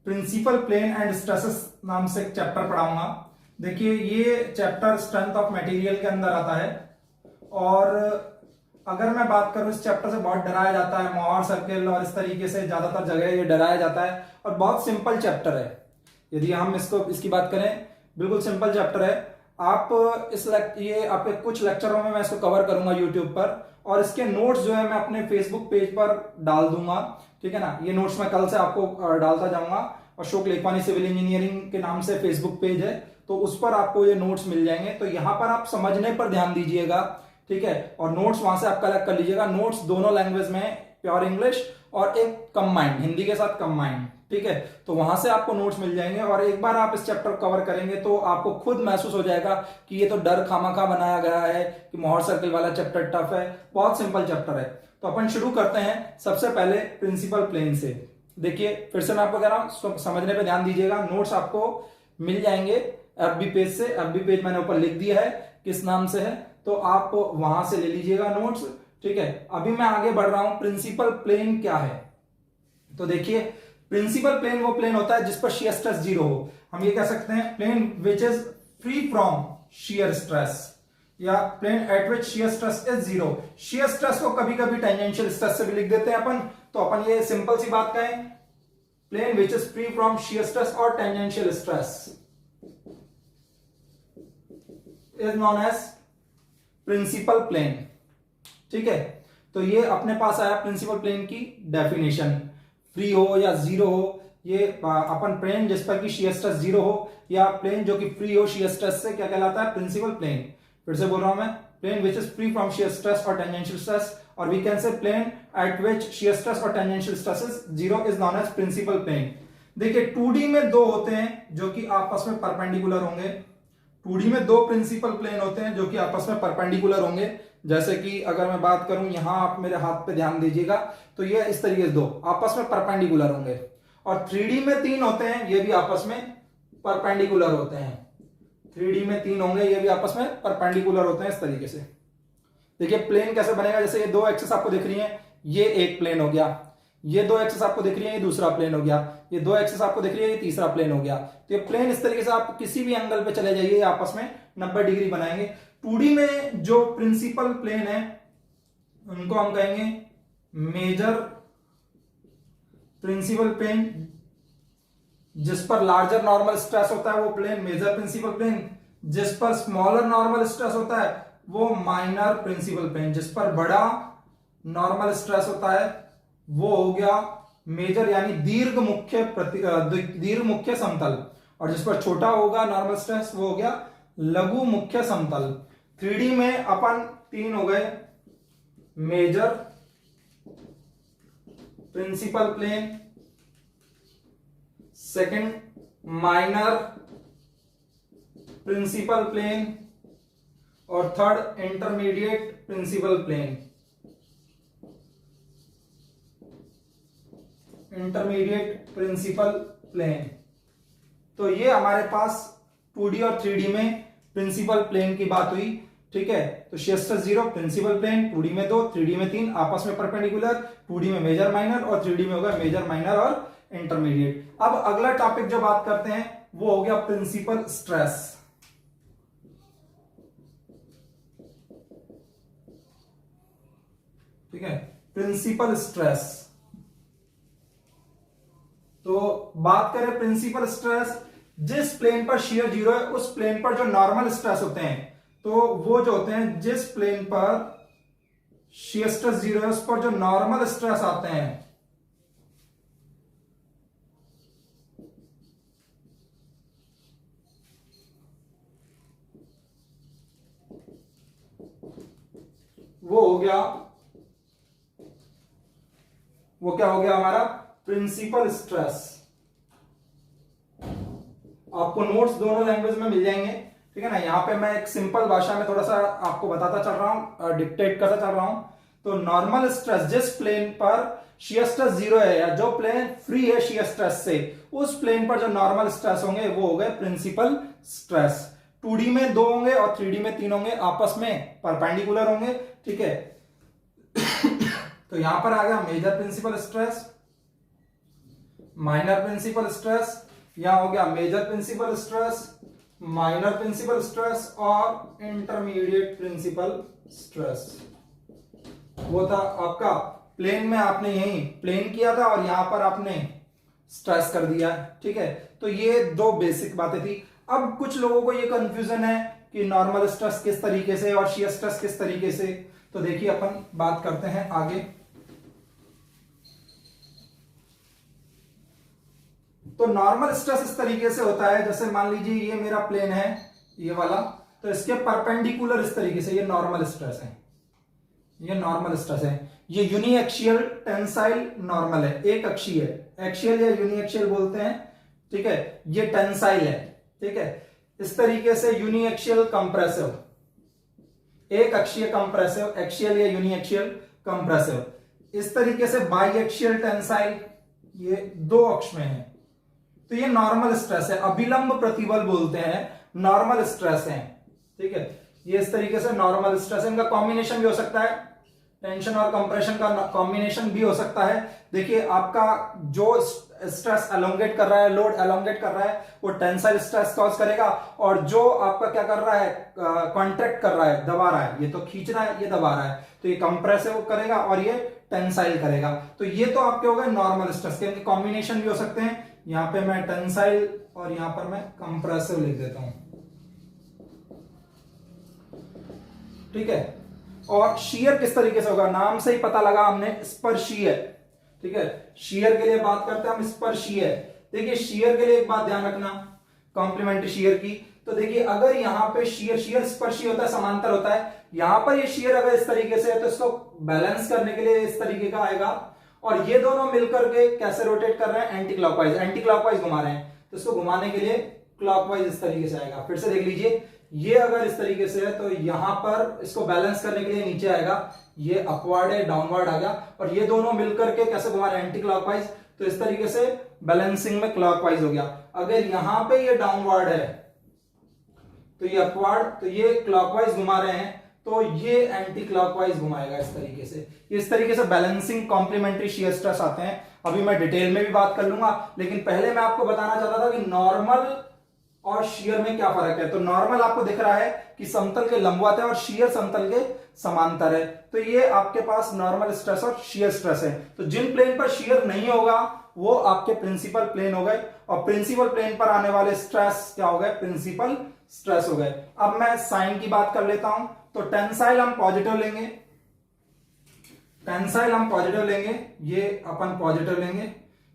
Principal plane and stresses नाम से एक चैप्टर पढ़ाऊंगा। देखिए ये चैप्टर स्ट्रेंथ ऑफ मटेरियल के अंदर आता है, और अगर मैं बात करूं इस चैप्टर से बहुत डराया जाता है, मोहर सर्किल और इस तरीके से ज्यादातर जगह ये डराया जाता है, और बहुत सिंपल चैप्टर है। यदि हम इसकी बात करें, बिल्कुल सिंपल चैप्टर है। आप ये आपके कुछ लेक्चरों में मैं इसको कवर करूंगा यूट्यूब पर, और इसके नोट्स जो है मैं अपने फेसबुक पेज पर डाल दूंगा, ठीक है ना। ये नोट्स मैं कल से आपको डालता जाऊंगा, और अशोक लेखवानी सिविल इंजीनियरिंग के नाम से फेसबुक पेज है, तो उस पर आपको ये नोट्स मिल जाएंगे। तो यहां पर आप समझने पर ध्यान दीजिएगा, ठीक है, और नोट्स वहां से आप कलेक्ट कर लीजिएगा। नोट्स दोनों लैंग्वेज में, प्योर इंग्लिश और एक कंबाइंड हिंदी के साथ कंबाइंड, ठीक है। तो वहां से आपको नोट्स मिल जाएंगे, और एक बार आप इस चैप्टर कवर करेंगे तो आपको खुद महसूस हो जाएगा कि ये तो डर खामखा बनाया गया है कि मोहर सर्किल वाला चैप्टर टफ है। बहुत सिंपल चैप्टर है। तो अपन शुरू करते हैं सबसे पहले प्रिंसिपल प्लेन से। देखिए फिर से मैं आपको कह रहा हूं, समझने पे ध्यान दीजिएगा। नोट्स आपको मिल जाएंगे एफबी पेज से। एफबी पेज मैंने ऊपर लिख दिया है किस नाम से है, तो आप वहां से ले लीजिएगा नोट्स, ठीक है। अभी मैं आगे बढ़ रहा हूं। प्रिंसिपल प्लेन क्या है, तो देखिए प्रिंसिपल प्लेन वो प्लेन होता है जिस पर शियर स्ट्रेस जीरो हो। हम ये कह सकते हैं plane which is free from shear stress, या plane at which shear stress is zero. Shear stress को कभी कभी टेंजेंशियल स्ट्रेस से भी लिख देते हैं अपन। तो अपन ये सिंपल सी बात कहें, plane which is free from shear stress और tangential stress is known as principal plane, ठीक है। तो ये अपने पास आया प्रिंसिपल प्लेन की डेफिनेशन। फ्री हो या जीरो हो, ये अपन प्लेन जिस पर की शियर स्ट्रेस जीरो हो, या प्लेन जो कि फ्री हो शियर स्ट्रेस से, क्या कहलाता है, प्रिंसिपल प्लेन। फिर से बोल रहा हूं मैं, plane which is free from shear stress और टेंजेंशियल स्ट्रेस, और we can say plane at which shear stress और tangential stress is zero is known as principal plane. देखिए 2D में दो होते हैं जो कि आपस में परपेंडिकुलर होंगे। 2D में दो प्रिंसिपल प्लेन होते हैं जो कि आपस में परपेंडिकुलर होंगे। जैसे कि अगर मैं बात करूं, यहां आप मेरे हाथ पे ध्यान दीजिएगा, तो ये इस तरीके से दो आपस में परपेंडिकुलर होंगे। और 3D में तीन होते हैं, ये भी आपस में परपेंडिकुलर होते हैं। 3D में तीन होंगे, ये भी आपस में परपेंडिकुलर होते हैं इस तरीके से। देखिए प्लेन कैसे बनेगा, जैसे ये दो एक्सिस आपको दिख रही है, ये एक प्लेन हो गया। ये दो एक्सिस आपको दिख रही है, ये दूसरा प्लेन हो गया। ये दो एक्सिस आपको दिख रही है, ये तीसरा प्लेन हो गया। तो ये प्लेन इस तरीके से आप किसी भी एंगल पे चले जाइए, आपस में 90 डिग्री बनाएंगे। 2D में जो प्रिंसिपल प्लेन है उनको हम कहेंगे मेजर प्रिंसिपल प्लेन। जिस पर लार्जर नॉर्मल स्ट्रेस होता है वो प्लेन मेजर प्रिंसिपल प्लेन। जिस पर स्मॉलर नॉर्मल स्ट्रेस होता है वो माइनर प्रिंसिपल प्लेन। जिस पर बड़ा नॉर्मल स्ट्रेस होता है वो हो गया मेजर, यानी दीर्घ मुख्य समतल। और जिस पर छोटा होगा नॉर्मल स्ट्रेस वो हो गया लघु मुख्य समतल। 3D में अपन तीन हो गए, major principal plane, second minor principal plane, और third intermediate principal plane. Intermediate principal plane. तो ये हमारे पास 2D और 3D में प्रिंसिपल प्लेन की बात हुई, ठीक है। तो shear stress zero principal plane, 2D में दो, 3D में तीन, आपस में परपेंडिकुलर। 2D में मेजर माइनर, और 3D में होगा मेजर माइनर और इंटरमीडिएट। अब अगला टॉपिक जो बात करते हैं वो हो गया प्रिंसिपल स्ट्रेस, ठीक है। प्रिंसिपल स्ट्रेस, तो बात करें प्रिंसिपल स्ट्रेस, जिस प्लेन पर शियर जीरो है उस प्लेन पर जो नॉर्मल स्ट्रेस होते हैं, तो वो जो होते हैं जिस प्लेन पर शियर स्ट्रेस जीरो है उस पर जो नॉर्मल स्ट्रेस आते हैं वो क्या हो गया हमारा प्रिंसिपल स्ट्रेस। आपको नोट्स दोनों लैंग्वेज में मिल जाएंगे, ठीक है ना। यहां पे मैं एक सिंपल भाषा में थोड़ा सा आपको बताता चल रहा हूं, डिक्टेट करता चल रहा हूं। तो नॉर्मल स्ट्रेस, जिस प्लेन पर शियर स्ट्रेस जीरो है या जो प्लेन फ्री है शियर स्ट्रेस से, उस प्लेन पर जो नॉर्मल स्ट्रेस होंगे वो हो गए प्रिंसिपल स्ट्रेस। 2D में दो होंगे और 3D में तीन होंगे, आपस में परपेंडिकुलर होंगे, ठीक है। तो यहां पर आ गया major principal stress, minor principal stress, यहां हो गया major principal stress, minor principal stress और इंटरमीडिएट प्रिंसिपल स्ट्रेस। वो था आपका प्लेन में, आपने यही प्लेन किया था और यहां पर आपने स्ट्रेस कर दिया। ठीक है, तो ये दो बेसिक बातें थी। अब कुछ लोगों को ये कंफ्यूजन है कि नॉर्मल स्ट्रेस किस तरीके से और शियर स्ट्रेस किस तरीके से। तो देखिए अपन बात करते हैं आगे। तो नॉर्मल स्ट्रेस इस तरीके से होता है, जैसे मान लीजिए ये मेरा प्लेन है ये वाला, तो इसके परपेंडिकुलर इस तरीके से ये नॉर्मल स्ट्रेस है, ये नॉर्मल स्ट्रेस है। ये यूनिएक्सियल टेंसाइल नॉर्मल है, एक अक्षीय, एक्सियल या यूनिएक्सियल बोलते हैं। ठीक है, ये टेंसाइल है। ठीक है, इस तरीके से यूनिएक्सियल कंप्रेसिव, एक अक्षीय कंप्रेसिव, एक्सियल या यूनिएक्सियल कंप्रेसिव। इस तरीके से बाईएक्सियल टेंसाइल, ये दो अक्ष में है। तो ये नॉर्मल स्ट्रेस है, अभिलंब प्रतिबल बोलते हैं, नॉर्मल स्ट्रेस है। ठीक है, ये इस तरीके से नॉर्मल स्ट्रेस है। इनका कॉम्बिनेशन भी हो सकता है, टेंशन और कंप्रेशन का कॉम्बिनेशन भी हो सकता है। देखिए आपका जो स्ट्रेस एलोंगेट कर रहा है, लोड एलोंगेट कर रहा है, वो टेंसाइल स्ट्रेस कॉज करेगा, और जो आपका क्या कर रहा है, कॉन्ट्रैक्ट कर रहा है, दबा रहा है, ये तो खींच रहा है, ये दबा रहा है, तो ये कंप्रेसिव करेगा और ये टेंसाइल करेगा। तो ये तो आपके हो गए नॉर्मल स्ट्रेस के, कॉम्बिनेशन भी हो सकते हैं। यहां पे मैं टेंसाइल और यहां पर मैं कंप्रेसिव लिख देता हूं। ठीक है, और शियर किस तरीके से होगा, नाम से ही पता लगा हमने, स्पर्शीय। ठीक है, शियर के लिए बात करते हैं हम, स्पर्शीय। देखिए शियर के लिए एक बात ध्यान रखना, कॉम्प्लीमेंट्री शियर की। तो देखिए अगर यहां पे शियर स्पर्शीय होता है, समांतर होता है, यहां पर ये शियर अगर इस तरीके से है तो इसको बैलेंस करने के लिए इस तरीके का आएगा, और ये दोनों मिलकर के कैसे रोटेट कर रहे हैं, एंटी क्लॉकवाइज, एंटी क्लॉकवाइज घुमा रहे हैं, तो इसको घुमाने के लिए क्लॉकवाइज इस तरीके से आएगा। फिर से देख लीजिए, ये अगर इस तरीके से है तो यहां पर इसको बैलेंस करने के लिए नीचे आएगा, ये अपवर्ड है, डाउनवर्ड आ गया, और ये दोनों मिलकर के कैसे घुमा रहे हैं, एंटी क्लॉकवाइज, तो इस तरीके से बैलेंसिंग में क्लॉकवाइज हो गया। अगर यहां पे ये डाउनवर्ड है तो ये अपवर्ड, तो ये क्लॉकवाइज घुमा रहे हैं, तो ये एंटी क्लॉकवाइज घुमाएगा इस तरीके से। इस तरीके से बैलेंसिंग कॉम्प्लीमेंट्री शियर स्ट्रेस आते हैं। अभी मैं डिटेल में भी बात कर लूंगा, लेकिन पहले मैं आपको बताना चाहता था कि नॉर्मल और शियर में क्या फर्क है। तो नॉर्मल आपको दिख रहा है कि समतल के लंबवत है और शियर समतल के समांतर है। तो ये आपके पास नॉर्मल स्ट्रेस और शियर स्ट्रेस है। तो जिन प्लेन पर शियर नहीं होगा वो आपके प्रिंसिपल प्लेन हो गए, और प्रिंसिपल प्लेन पर आने वाले स्ट्रेस क्या हो गए, प्रिंसिपल स्ट्रेस हो गए। अब मैं साइन की बात कर लेता हूं। तो टेंसाइल हम पॉजिटिव लेंगे, टेंसाइल हम पॉजिटिव लेंगे, ये अपन पॉजिटिव लेंगे,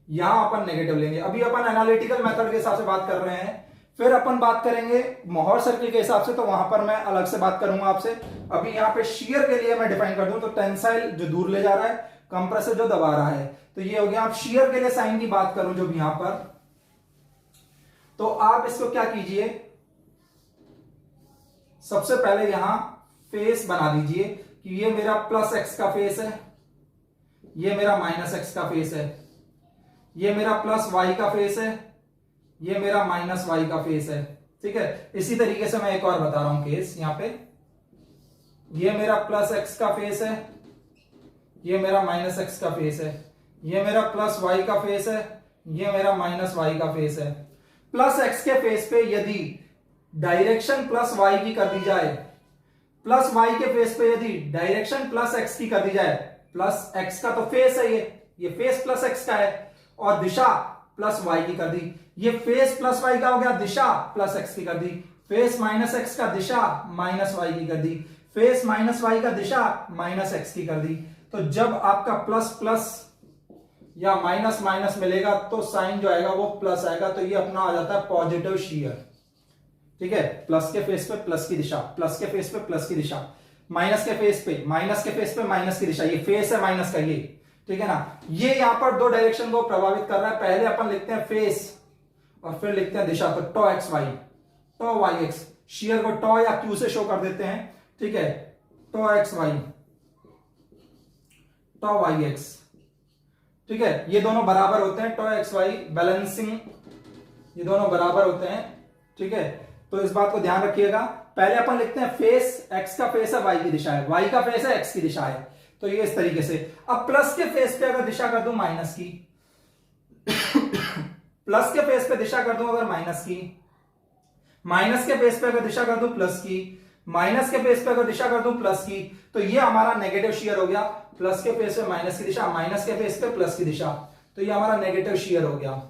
यहां अपन नेगेटिव लेंगे। अभी अपन एनालिटिकल मेथड के हिसाब से बात कर रहे हैं, फिर अपन बात करेंगे मोहर सर्किल के हिसाब से, तो वहां पर मैं अलग से बात करूंगा आपसे। अभी यहां पे शियर के लिए मैं डिफाइन कर दूं, तो टेंसाइल जो दूर ले जा रहा है, कंप्रेसर जो दबा रहा है, तो ये हो गया। आप शियर के लिए साइन की बात करूं जो यहां पर, तो आप इसको क्या कीजिए, सबसे पहले यहां फेस बना दीजिए कि ये मेरा प्लस एक्स का फेस है, ये मेरा माइनस एक्स का फेस है, ये मेरा प्लस वाई का फेस है, ये मेरा माइनस वाई का फेस है। ठीक है, इसी तरीके से मैं एक और बता रहा हूं केस यहां पे, ये मेरा प्लस एक्स का फेस है, ये मेरा माइनस एक्स का फेस है, ये मेरा प्लस वाई का फेस है, ये मेरा माइनस वाई का फेस है। प्लस एक्स के फेस पे यदि डायरेक्शन प्लस वाई की कर दी जाए, प्लस वाई के फेस पे यदि डायरेक्शन प्लस एक्स की कर दी जाए, प्लस एक्स का तो फेस है, ये फेस प्लस एक्स का है, और दिशा प्लस वाई की कर दी, ये फेस प्लस वाई का हो गया, दिशा प्लस एक्स की कर दी, फेस माइनस एक्स का दिशा माइनस वाई की कर दी, फेस माइनस वाई का दिशा माइनस एक्स की कर दी। तो जब आपका प्लस प्लस या माइनस माइनस मिलेगा तो साइन जो आएगा वो प्लस आएगा, तो ये अपना आ जाता है पॉजिटिव शियर। ठीक है, प्लस के फेस पे प्लस की दिशा, प्लस के फेस पे प्लस की दिशा, माइनस के फेस पे माइनस के फेस पे माइनस की दिशा, ये फेस है माइनस का, ये ठीक है ना। ये यहां पर दो डायरेक्शन को प्रभावित कर रहा है। पहले अपन लिखते हैं फेस और फिर लिखते हैं दिशा, तो टॉ एक्स वाई, टॉ वाई एक्स, शियर को टॉ या क्यू से शो कर देते हैं। ठीक है, टॉ एक्स वाई, टॉ वाई एक्स। ठीक है, ये दोनों बराबर होते हैं, टॉ एक्स वाई बैलेंसिंग, ये दोनों बराबर होते हैं। ठीक है, तो इस बात को ध्यान रखिएगा। पहले अपन लिखते हैं फेस, एक्स का फेस है, वाई की दिशा है, वाई का फेस है, एक्स की दिशा है, तो ये इस तरीके से। अब प्लस के फेस पे अगर दिशा कर दूं माइनस की प्लस के फेस पे दिशा कर दूं अगर माइनस की, माइनस के फेस पे अगर दिशा कर दूं प्लस की, माइनस के फेस पे अगर दिशा कर दूं प्लस की, तो ये हमारा नेगेटिव शेयर हो गया। प्लस के फेस पे माइनस की दिशा, माइनस के फेस पे प्लस की दिशा, तो ये हमारा नेगेटिव शेयर हो गया।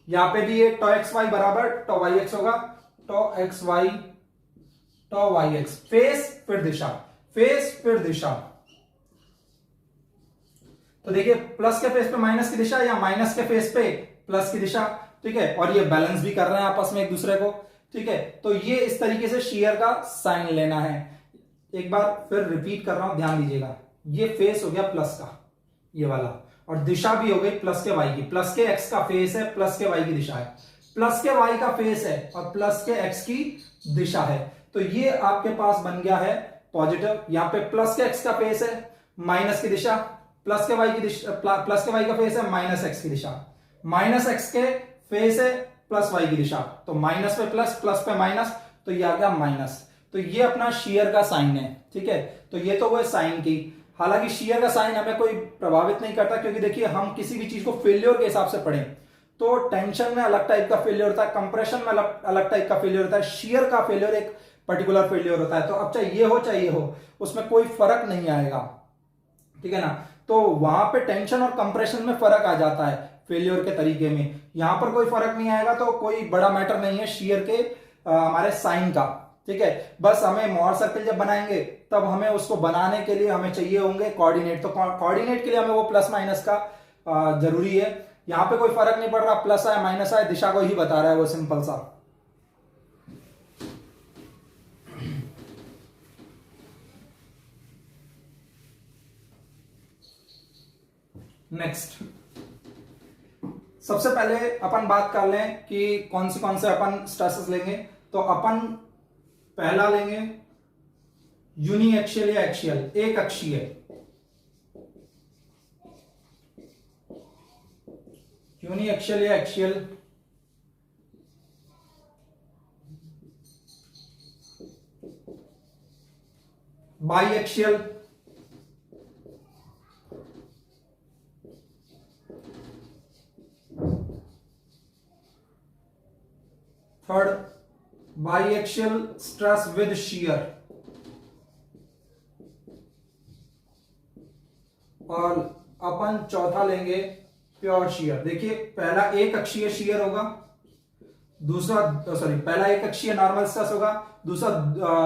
यहां पे भी ये टॉ एक्स वाई बराबर टॉ वाई एक्स होगा, टॉ एक्स वाई टॉ वाई एक्स, फेस फिर दिशा, फेस फिर दिशा। तो देखिए प्लस के फेस पे माइनस की दिशा या माइनस के फेस पे प्लस की दिशा, ठीक है, और ये बैलेंस भी कर रहे हैं आपस में एक दूसरे को, ठीक है। तो ये इस तरीके से शेयर का साइन लेना है। एक बार फिर रिपीट कर रहा हूं, ध्यान दीजिएगा। ये फेस हो गया प्लस का, ये वाला, और दिशा भी हो गई प्लस के वाई की। प्लस के एक्स का फेस है, प्लस के वाई की दिशा है, प्लस के वाई का फेस है और प्लस के एक्स की दिशा है। तो ये आपके पास बन गया है पॉजिटिव। यहां पे प्लस के एक्स का फेस है, माइनस की दिशा, प्लस के वाई की दिशा, प्लस के वाई का फेस है, माइनस एक्स की दिशा, माइनस एक्स के फेस है, प्लस वाई की दिशा, तो माइनस पे प्लस, प्लस पे माइनस, तो ये आ गया माइनस। तो ये अपना शेयर का साइन है, ठीक है। तो ये तो वो साइन की, हालांकि शेयर का साइन हमें कोई प्रभावित नहीं करता, क्योंकि देखिए हम किसी भी चीज को फेल्योर के हिसाब से पढ़ें तो टेंशन में अलग टाइप का फेल्योर होता है, कंप्रेशन में अलग टाइप का फेल्योर होता है, शेयर का फेल्योर एक पर्टिकुलर फेल्योर होता है। तो अब चाहे ये हो उसमें कोई फर्क नहीं आएगा, ठीक है ना। तो वहां पे टेंशन और कंप्रेशन में फर्क आ जाता है फेल्योर के तरीके में, यहां पर कोई फर्क नहीं आएगा। तो कोई बड़ा मैटर नहीं है शेयर के हमारे साइन का, ठीक है। बस हमें मोहर सर्कल जब बनाएंगे तब हमें उसको बनाने के लिए हमें चाहिए होंगे कोऑर्डिनेट। तो कोऑर्डिनेट के लिए हमें वो प्लस माइनस का जरूरी है। यहां पे कोई फर्क नहीं पड़ रहा, प्लस आए माइनस आए, दिशा को ही बता रहा है वो, सिंपल सा। नेक्स्ट, सबसे पहले अपन बात कर लें कि कौन से अपन स्ट्रेसेस लेंगे। तो अपन पहला लेंगे यूनी एक्शियल या एक्शियल, एक अक्षीय। यूनी एक्शियल या axial, by axial, third by axial stress with shear, और अपन चौथा लेंगे प्योर शियर। देखिए पहला एक अक्षीय शियर होगा, दूसरा पहला एक अक्षीय नॉर्मल स्ट्रेस होगा, दूसरा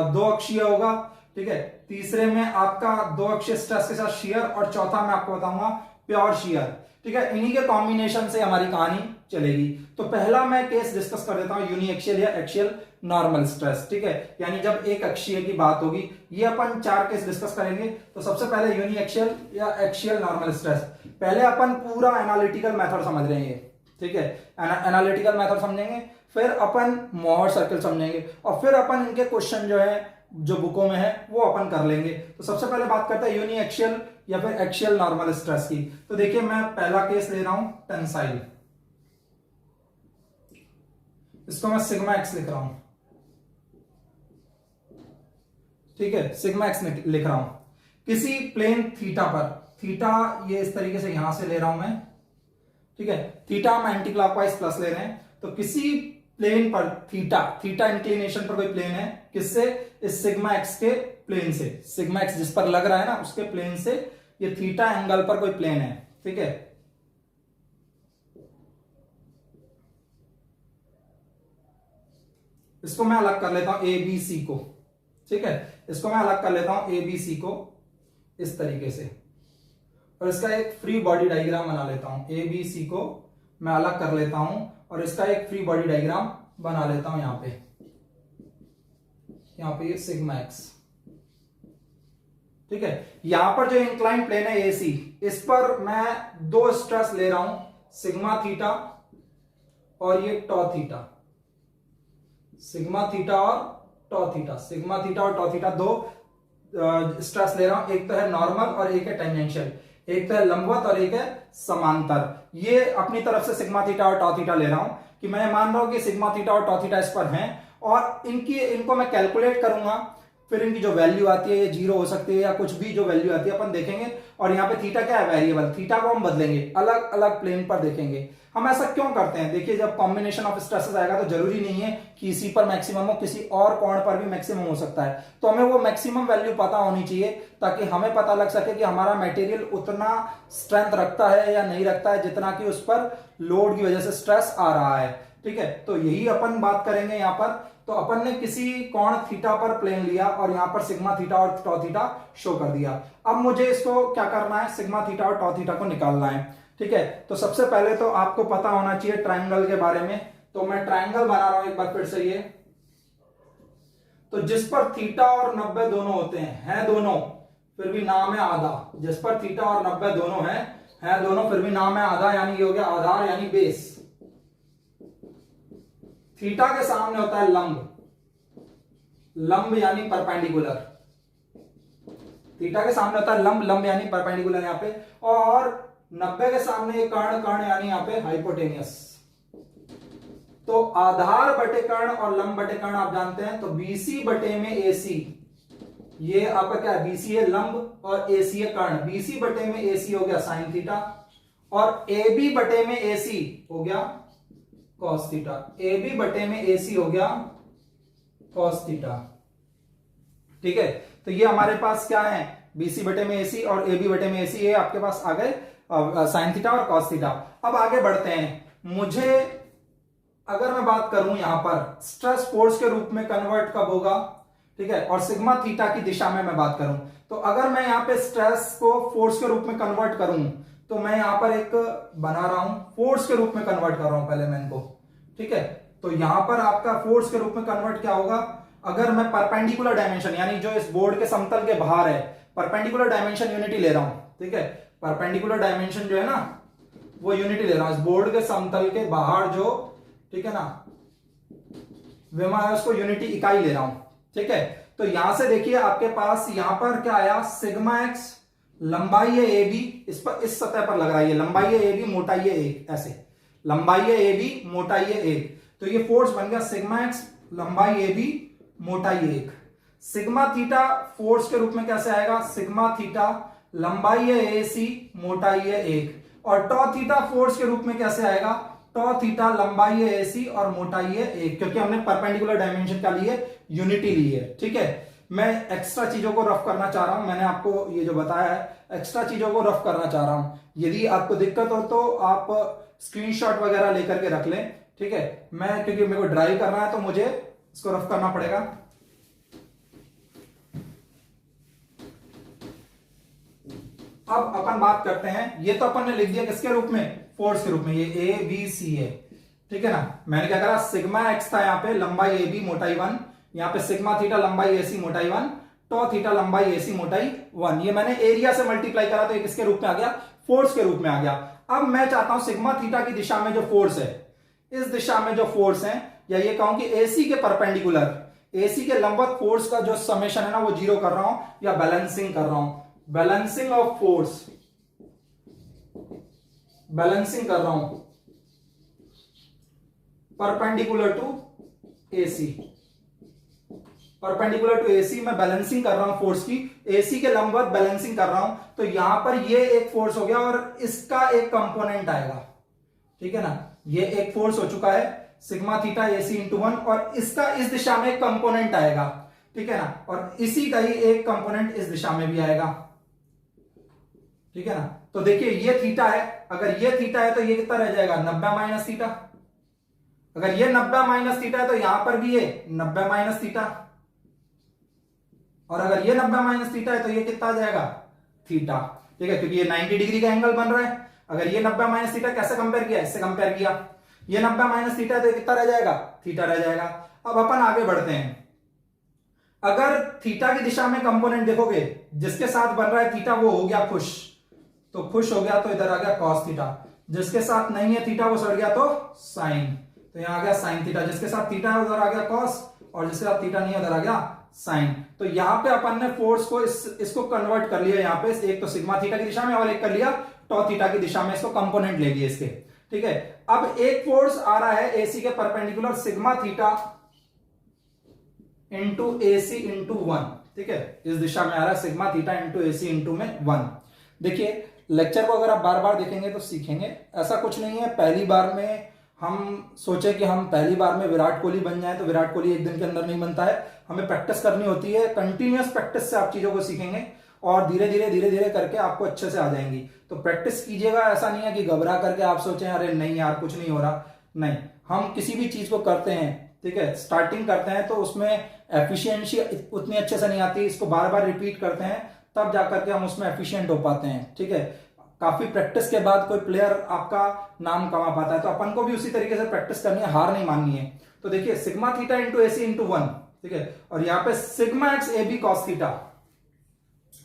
दो अक्षीय होगा, ठीक है, तीसरे में आपका दो अक्षीय स्ट्रेस के साथ शियर, और चौथा मैं आपको बताऊंगा प्योर शियर, ठीक है। इन्हीं के कॉम्बिनेशन से हमारी कहानी चलेगी। तो पहला मैं केस डिस्कस कर देता हूं यूनी एक्शियल या एक्शियल नॉर्मल स्ट्रेस, ठीक है, यानी जब एक अक्षीय की बात होगी। ये अपन 4 केस डिस्कस करेंगे। तो सबसे पहले यूनी एक्शियल या एक्शियल नॉर्मल स्ट्रेस। पहले अपन पूरा एनालिटिकल मेथड समझ रहे हैं, ठीक है, एनालिटिकल मेथड समझेंगे, फिर अपन मोहर सर्कल समझेंगे, और फिर अपन इनके क्वेश्चन जो है जो बुकों में है वो अपन कर लेंगे। तो सबसे पहले बात करते हैं यूनी एक्शियल या फिर एक्शियल नॉर्मल स्ट्रेस की। तो देखिए मैं पहला केस ले रहा हूं टेंसाइल, इसको मैं सिग्मा एक्स लिख रहा हूं, ठीक है, सिग्मा एक्स लिख रहा हूं किसी प्लेन थीटा पर। थीटा ये इस तरीके से यहां से ले रहा हूं मैं, ठीक है, थीटा हम एंटी क्लॉकवाइज प्लस ले रहे हैं। तो किसी प्लेन पर थीटा इंक्लिनेशन पर कोई प्लेन है, किससे, इस सिग्मा एक्स के प्लेन से, सिग्मा एक्स जिस पर लग रहा है ना उसके प्लेन से, ये थीटा एंगल पर कोई प्लेन है, ठीक है। इसको मैं अलग कर लेता हूं ए बी सी को, ठीक है, इसको मैं अलग कर लेता हूं ए बी सी को इस तरीके से, और इसका एक फ्री बॉडी डायग्राम बना लेता हूं। ए बी सी को मैं अलग कर लेता हूं और इसका एक फ्री बॉडी डायग्राम बना लेता हूं। यहां पे ये सिग्मा एक्स, ठीक है। यहां पर जो इंक्लाइन प्लेन है ए सी, इस पर मैं दो स्ट्रेस ले रहा हूं, सिग्मा थीटा और ये टॉ थीटा, सिग्मा थीटा और टॉ थीटा, सिग्मा थीटा और टॉ थीटा, दो स्ट्रेस ले रहा हूं। एक तो है नॉर्मल और एक है टेंजेंशियल, एक तो है लंबवत और एक है समांतर। ये अपनी तरफ से सिग्मा थीटा और टॉ थीटा ले रहा हूं कि मैं मान रहा हूं कि सिग्मा थीटा और टॉ थीटा इस पर हैं, और इनको मैं कैलकुलेट करूंगा फिर इनकी जो वैल्यू आती है ये 0 हो सकती है या कुछ भी जो वैल्यू आती है अपन देखेंगे। और यहाँ पे थीटा क्या है, वेरिएबल, थीटा को हम बदलेंगे, अलग अलग प्लेन पर देखेंगे। हम ऐसा क्यों करते हैं, देखिए जब कॉम्बिनेशन ऑफ स्ट्रेसेस आएगा तो जरूरी नहीं है कि इसी पर मैक्सिमम हो, किसी और कोण पर भी मैक्सिमम हो सकता है। तो हमें वो मैक्सिमम वैल्यू पता होनी चाहिए ताकि हमें पता लग सके कि हमारा मटेरियल उतना स्ट्रेंथ रखता है या नहीं रखता है जितना कि उस पर लोड की वजह से स्ट्रेस आ रहा है। ठीक है, तो यही अपन बात करेंगे यहाँ पर। तो अपन ने किसी कोण थीटा पर प्लेन लिया और यहां पर सिग्मा थीटा और टॉ थीटा शो कर दिया। अब मुझे इसको क्या करना है, सिग्मा थीटा और टॉ थीटा को निकालना है। ठीक है, तो सबसे पहले तो आपको पता होना चाहिए ट्रायंगल के बारे में। तो मैं ट्रायंगल बना रहा हूं एक बार फिर से ये, तो जिस पर थीटा और 90 दोनों होते हैं दोनों, फिर भी नाम है आधा। जिस पर थीटा और 90 दोनों है दोनों, फिर भी नाम है आधा, यानी ये हो गया आधार यानी बेस। थीटा के सामने होता है लंब यानी परपेंडिकुलर। थीटा के सामने होता है लंब यानी परपेंडिकुलर यहाँ पे, और 90 के सामने कर्ण यानी यहाँ पे हाइपोटेनियस। तो आधार बटे कर्ण और लंब बटे कर्ण आप जानते हैं, तो बीसी बटे में एसी, ये आपका क्या है, बीसी है लंब और एसी है कर्ण। बीसी बटे में एसी हो गया साइन थीटा, और एबी बटे में एसी हो गया कॉस थीटा। एबी बटे में एसी हो गया कॉस थीटा। ठीक है, तो ये हमारे पास क्या है, बीसी बटे में एसी और एबी बटे में एसी, ये आपके पास आ गए साइन थीटा और कॉस थीटा। अब आगे बढ़ते हैं। मुझे अगर मैं बात करूं यहां पर स्ट्रेस फोर्स के रूप में कन्वर्ट कब होगा, ठीक है, और सिग्मा थीटा की दिशा में मैं बात करूं, तो अगर मैं यहां पे स्ट्रेस को फोर्स के रूप में कन्वर्ट करूं, तो मैं यहां पर एक बना रहा हूं, फोर्स के रूप में कन्वर्ट कर रहा हूं पहले मैं इनको। ठीक है, तो यहां पर आपका फोर्स के रूप में कन्वर्ट क्या होगा, अगर मैं परपेंडिकुलर डायमेंशन यानी जो इस बोर्ड के समतल के बाहर है, परपेंडिकुलर डायमेंशन यूनिटी ले रहा हूं। ठीक है, परपेंडिकुलर डायमेंशन जो है ना वो यूनिटी ले रहा हूं, इस बोर्ड के समतल के बाहर जो, ठीक है ना, विमा है उसको यूनिटी इकाई ले रहा हूं। ठीक है, तो यहां से देखिए आपके पास यहां पर क्या आया, सिग्मा एक्स, लंबाई है ए बी, इस पर इस सतह पर लग रहा है, ये लंबाई है ए बी, मोटाई है 1, ऐसे लंबाई है ए बी, मोटाई है 1, तो ये फोर्स बन गया सिग्मा एक्स, लंबाई ए बी, मोटाई 1। सिग्मा थीटा फोर्स के रूप में कैसे आएगा, सिग्मा थीटा, लंबाई है ए सी, मोटाई है 1, और टॉ थीटा फोर्स के रूप में कैसे आएगा, टॉ थीटा, लंबाई है ए सी और मोटाई है 1, क्योंकि हमने परपेंडिकुलर डायमेंशन का लिए यूनिटी ली है। ठीक है, मैं एक्स्ट्रा चीजों को रफ करना चाह रहा हूं, मैंने आपको ये जो बताया है एक्स्ट्रा चीजों को रफ करना चाह रहा हूं। यदि आपको दिक्कत हो तो आप स्क्रीनशॉट वगैरह लेकर के रख लें। ठीक है, मैं क्योंकि मेरे को ड्राइव करना है तो मुझे इसको रफ करना पड़ेगा। अब अपन बात करते हैं, ये तो अपन ने लिख दिया किसके रूप में, फोर्स के रूप में, ये ए बी सी है। ठीक है ना, मैंने क्या करा, सिग्मा एक्स था यहाँ पे, लंबाई ए बी, मोटाई 1, यहाँ पे सिग्मा थीटा, लंबाई ए सी, मोटाई 1, टॉ थीटा, लंबाई ए सी, मोटाई 1, ये मैंने एरिया से मल्टीप्लाई करा तो ये किसके रूप में आ गया, फोर्स के रूप में आ गया। अब मैं चाहता हूं सिग्मा थीटा की दिशा में जो फोर्स है, इस दिशा में जो फोर्स है, या ये कहूं कि एसी के परपेंडिकुलर, एसी के लंबवत फोर्स का जो समेशन है ना वो 0 कर रहा हूं या बैलेंसिंग कर रहा हूं, बैलेंसिंग ऑफ फोर्स, बैलेंसिंग कर रहा हूं perpendicular to AC, perpendicular to AC मैं बैलेंसिंग कर रहा हूं फोर्स की, एसी के लंबवत बैलेंसिंग कर रहा हूं, तो यहां पर ये एक फोर्स हो गया और इसका एक कंपोनेंट आएगा। ठीक है ना, ये एक फोर्स हो चुका है सिग्मा थीटा एसी इंटू 1, और इसका इस दिशा में एक कंपोनेंट आएगा। ठीक है ना, और इसी का ही एक कंपोनेंट इस दिशा में भी आएगा। ठीक है ना, तो देखिए ये थीटा है, अगर ये थीटा है तो ये कितना रह जाएगा, 90 माइनस थीटा। अगर ये 90 माइनस थीटा है तो यहां पर भी ये 90 माइनस थीटा, और अगर ये 90 माइनस थीटा है तो ये कितना आ जाएगा, थीटा। ठीक है, क्योंकि ये 90 डिग्री का एंगल बन रहा है। अगर ये 90 माइनस थीटा कैसे कंपेयर किया, इससे कंपेयर किया, ये 90 माइनस थीटा है तो ये कितना रह जाएगा, थीटा रह जाएगा। अब अपन आगे बढ़ते हैं, अगर थीटा की दिशा में कंपोनेंट देखोगे जिसके साथ बन रहा है थीटा वो हो गया खुश, तो खुश हो गया तो इधर आ गया कॉस थीटा, जिसके साथ नहीं है थीटा वो सड़ गया तो साइन, तो यहां आ गया साइन थीटा, जिसके साथ थीटा है उधर आ गया कॉस, और जिसके साथ थीटा नहीं है उधर आ गया साइन। तो यहां पे अपन ने फोर्स को इसको कन्वर्ट कर लिया, यहां पे एक तो सिग्मा थीटा की दिशा में और एक कर लिया टॉ थीटा की दिशा में, इसको कंपोनेंट ले लिए इसके। ठीक है, अब एक फोर्स आ रहा है एसी के perpendicular, sigma theta into AC into 1। ठीक है, इस दिशा में आ रहा है sigma theta into AC into में 1। देखिए लेक्चर को अगर आप बार बार देखेंगे तो सीखेंगे, ऐसा कुछ नहीं है पहली बार में हम सोचे कि हम पहली बार में विराट कोहली बन जाए तो विराट कोहली एक दिन के अंदर नहीं बनता है, हमें प्रैक्टिस करनी होती है, कंटिन्यूअस प्रैक्टिस से आप चीजों को सीखेंगे और धीरे धीरे करके आपको अच्छे से आ जाएंगी। तो प्रैक्टिस कीजिएगा, ऐसा नहीं है कि घबरा करके आप सोचें अरे नहीं यार कुछ नहीं हो रहा, नहीं, हम किसी भी चीज को करते हैं, ठीक है, स्टार्टिंग करते हैं तो उसमें एफिशिएंसी उतनी अच्छे से नहीं आती, इसको बार बार रिपीट करते हैं तब जाकर के हम उसमें एफिशिएंट हो पाते हैं, ठीक है। काफी प्रैक्टिस के बाद कोई प्लेयर आपका नाम कमा पाता है, तो अपन को भी उसी तरीके से प्रैक्टिस करनी है, हार नहीं माननी है। तो देखिए sigma theta into AC into 1, ठीक है, और यहाँ पे sigma x AB cos theta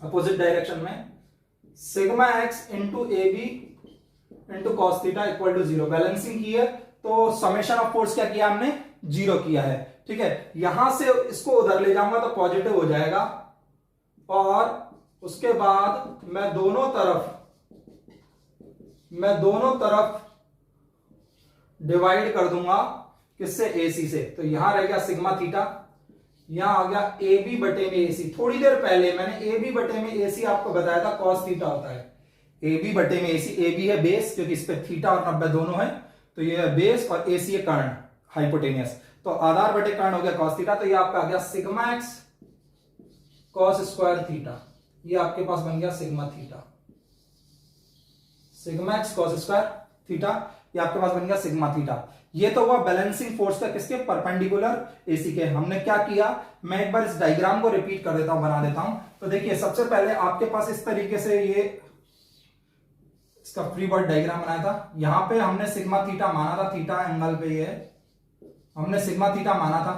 opposite direction में sigma x into AB into cos theta equal to 0। Balancing की है तो समेशन ऑफ फोर्स क्या किया हमने, 0 किया है, ठीक है। यहां से इसको उधर ले जाऊंगा तो पॉजिटिव हो जाएगा और उसके बाद मैं दोनों तरफ डिवाइड कर दूंगा किससे, AC से। तो यहां रह गया सिग्मा थीटा, यहां आ गया AB बटे में AC। थोड़ी देर पहले मैंने AB बटे में AC आपको बताया था कॉस थीटा होता है, AB बटे में AC। AB है बेस क्योंकि इस पे थीटा और 90 दोनों है, तो ये है बेस और AC है कर्ण हाइपोटेनियस, तो आधार बटे कर्ण हो गया कॉस थीटा। तो ये आपका आ गया sigma x cos square theta, ये आपके पास बन गया sigma theta, sigma x cos square theta, ये आपके पास बन गया सिग्मा थीटा। ये तो हुआ बैलेंसिंग फोर्स का किसके, परपेंडिकुलर AC के। हमने क्या किया, मैं एक बार इस डायग्राम को रिपीट कर देता हूं, बना देता हूं। तो देखिए सबसे पहले आपके पास इस तरीके से ये इसका फ्री बॉडी डायग्राम बनाया था। यहां पे हमने सिग्मा थीटा माना था, थीटा एंगल पे ये हमने सिग्मा थीटा माना था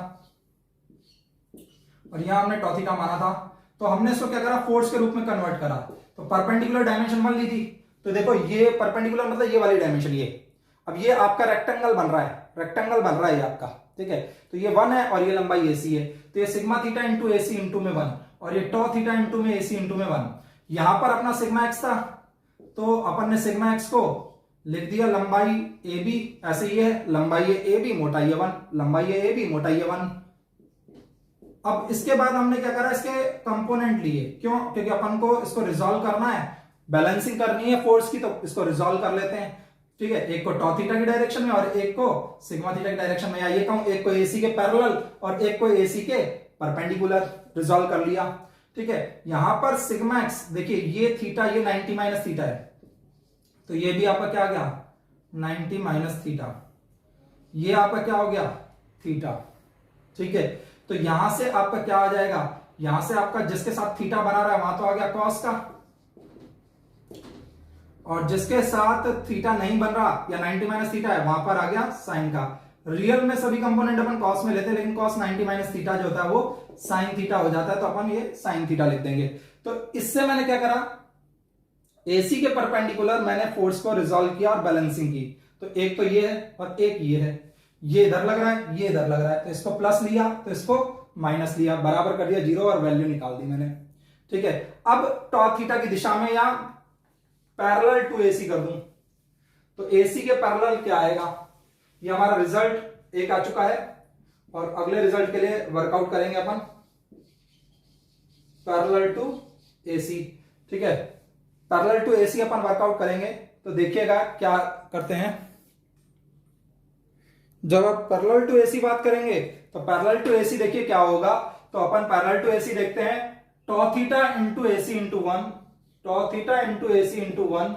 और यहां हमने टॉ थीटा माना था। तो हमने इसको क्या करा, फोर्स के रूप में कन्वर्ट करा। तो परपेंडिकुलर डायमेंशन मान ली थी, तो देखो ये परपेंडिकुलर मतलब ये वाली डायमेंशन, ये अब ये आपका रेक्टेंगल बन रहा है, रेक्टेंगल बन रहा है ये आपका, ठीक है। तो ये 1 है और ये लंबाई AC है, तो ये sigma theta into AC into में 1 और ये टॉ थीटा इंटू में AC इंटू में 1। यहां पर अपना सिग्मा एक्स था तो अपन ने सिग्मा एक्स को लिख दिया लंबाई AB, ऐसे ही है, लंबाई है AB मोटाई है 1, लंबाई है AB मोटाई है 1। अब इसके बाद हमने क्या करा, इसके कंपोनेंट लिए, क्यों, क्योंकि अपन को इसको रिजॉल्व करना है, बैलेंसिंग करनी है फोर्स की, तो इसको रिजॉल्व कर लेते हैं, ठीक है। एक को टॉ थीटा की डायरेक्शन में और एक को सिग्मा थीटा की डायरेक्शन में, या ये कहूं एक को AC के पैरेलल और एक को AC के परपेंडिकुलर, रिजॉल्व कर लिया, ठीक है। यहां पर सिग्मा एक्स देखिए ये थीटा, ये 90 माइनस थीटा है, तो ये भी आपका क्या आ गया 90 माइनस थीटा, ये आपका क्या हो गया थीटा, ठीक है। तो यहां से आपका क्या आ जाएगा, यहां से आपका जिसके साथ थीटा बना रहा है वहां तो आ गया कॉस का, और जिसके साथ थीटा नहीं बन रहा या 90 माइनस थीटा है वहां पर आ गया साइन का। रियल में सभी कंपोनेंट अपन कॉस में लेते हैं, लेकिन कॉस 90 माइनस थीटा जो होता है वो साइन थीटा हो जाता है, तो अपन ये साइन थीटा लिख देंगे। तो इससे मैंने क्या करा, AC के परपेंडिकुलर मैंने फोर्स को रिजॉल्व किया और बैलेंसिंग की। तो एक तो ये है और एक ये है, ये इधर लग रहा है, ये इधर लग रहा है, तो इसको प्लस लिया तो इसको माइनस लिया, बराबर कर दिया 0 और वैल्यू निकाल दी मैंने, ठीक है। अब टॉ थीटा की दिशा में या पैरेलल टू AC कर दूं तो AC के पैरेलल क्या आएगा, ये हमारा रिजल्ट एक आ चुका है और अगले रिजल्ट के लिए वर्कआउट करेंगे अपन पैरेलल टू AC, ठीक है। पैरेलल टू AC अपन वर्कआउट करेंगे तो देखिएगा क्या करते हैं। जब आप पैरेलल टू AC बात करेंगे तो पैरेलल टू AC देखिए क्या होगा, तो अपन पैरेलल टू AC देखते हैं, टॉ थीटा इंटू AC इंटू 1, टॉ थीटा इंटू AC इंटू 1,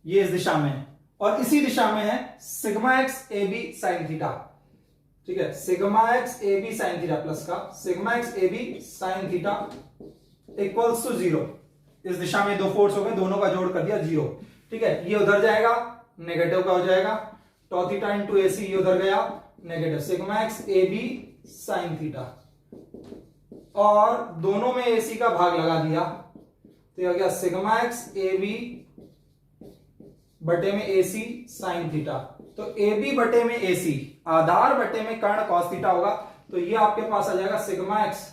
ये इस दिशा में, और इसी दिशा में है sigma x AB sine theta, ठीक है। Sigma x AB sine theta plus का sigma x AB sine theta equals to 0। इस दिशा में दो फोर्स हो गए, दोनों का जोड़ कर दिया 0, ठीक है। ये उधर जाएगा नेगेटिव का हो जाएगा, टॉ थीटा इंटू AC ये उधर गया negative, sigma x AB sine theta, और दोनों में AC का भाग लगा दिया तो ये हो गया सिग्मा एक्स AB बटे में AC साइन थीटा। तो AB बटे में AC आधार बटे में कर्ण कॉस थीटा होगा, तो ये आपके पास आ जाएगा sigma x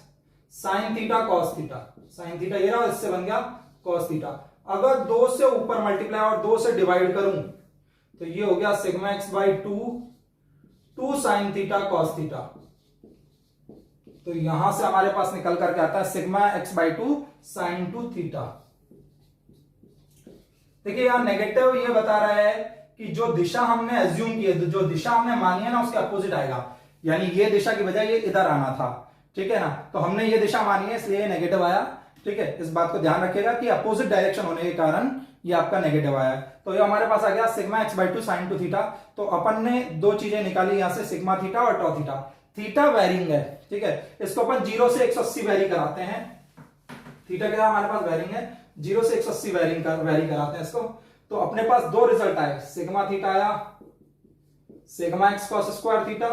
sine theta cos theta, sine theta ये रहा, इससे बन गया कॉस थीटा। अगर 2 से ऊपर मल्टीप्लाई और 2 से डिवाइड करूं तो ये हो गया sigma x by 2 sine theta cos theta, तो यहां से हमारे पास निकल करके आता है sigma x by two sine two theta. देखिए यहां नेगेटिव ये बता रहा है कि जो दिशा हमने एज्यूम की है, जो दिशा हमने मानी है ना, उसके अपोजिट आएगा, यानी ये दिशा की बजाय ये इधर आना था, ठीक है ना। तो हमने ये दिशा मानी है इसलिए नेगेटिव आया, ठीक है। इस बात को ध्यान रखिएगा कि अपोजिट डायरेक्शन होने के कारण ये आपका नेगेटिव आया। तो ये हमारे पास आ गया sigma x by two sine two theta. तो अपन ने दो चीजें निकाली यहां से, सिग्मा थीटा और टॉ थीटा। थीटा वेरिंग है, ठीक है, इसको अपन 0 से 180 वेरी कराते हैं। थीटा क्या हमारे पास वेरिंग है, 0 से 180 वेरी कराते हैं इसको। तो अपने पास दो रिजल्ट आए, सिग्मा थीटा आया sigma x cos square theta,